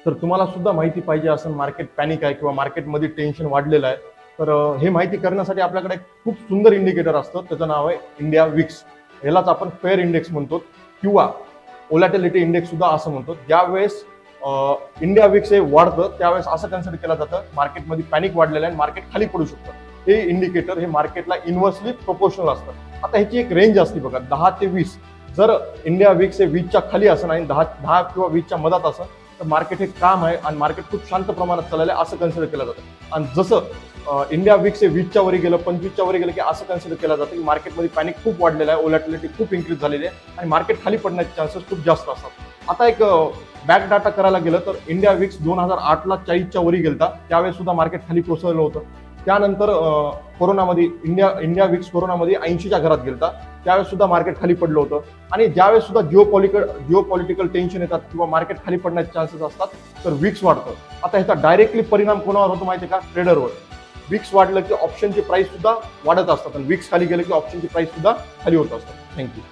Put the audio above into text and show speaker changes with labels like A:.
A: तर तुम्हाला सुद्धा माहिती पाहिजे असं मार्केट पॅनिक आहे किंवा मार्केटमध्ये टेन्शन वाढलेलं आहे, तर हे माहिती करण्यासाठी आपल्याकडे एक खूप सुंदर इंडिकेटर असतं, त्याचं नाव आहे इंडिया विक्स. यालाच आपण फेअर इंडेक्स म्हणतो किंवा व्होलॅटिलिटी इंडेक्स सुद्धा असं म्हणतो. ज्यावेळेस इंडिया विक्स हे वाढतं त्यावेळेस असं कन्सिडर केलं जातं मार्केटमध्ये पॅनिक वाढलेलं आहे, मार्केट खाली पडू शकतं. हे इंडिकेटर हे मार्केटला इन्व्हर्सली प्रोपोर्शनल असतं. आता ह्याची एक रेंज असते बघा, 10 ते 20. जर इंडिया विक्स हे 20च्या खाली असं आणि 10 किंवा 20च्या मधात असं, तर मार्केट हे काम आहे आणि मार्केट खूप शांत प्रमाणात चाललेलं आहे असं कन्सिडर केलं जातं. आणि जसं इंडिया विक्स हे 20च्या वरी गेलं, 25च्या वरी गेलं की असं कन्सिडर केलं जातं की मार्केटमध्ये पॅनिक खूप वाढलेलं आहे, व्होलॅटिलिटी खूप इन्क्रीज झालेली आहे आणि मार्केट खाली पडण्याचे चान्सेस खूप जास्त असतात. आता एक बॅक डाटा करायला गेलं तर इंडिया विक्स 2008ला 40च्या वरी गेलता, त्यावेळेस सुद्धा मार्केट खाली कोसळलं होतं. त्यानंतर कोरोनामध्ये इंडिया विक्स कोरोनामध्ये 80च्या घरात गेलता, त्यावेळेस सुद्धा मार्केट खाली पडलं होतं. आणि ज्यावेळेस सुद्धा जिओपॉलिटिकल टेन्शन येतात किंवा मार्केट खाली पडण्याचे चान्सेस असतात, तर विक्स वाढतं. आता ह्याचा डायरेक्टली परिणाम कोणावर होतो माहिती आहे का? ट्रेडरवर. विक्स वाढलं की ऑप्शनची प्राइस सुद्धा वाढत असतात आणि विक्स खाली गेलं की ऑप्शनची प्राइस सुद्धा खाली होत असतात. थँक्यू.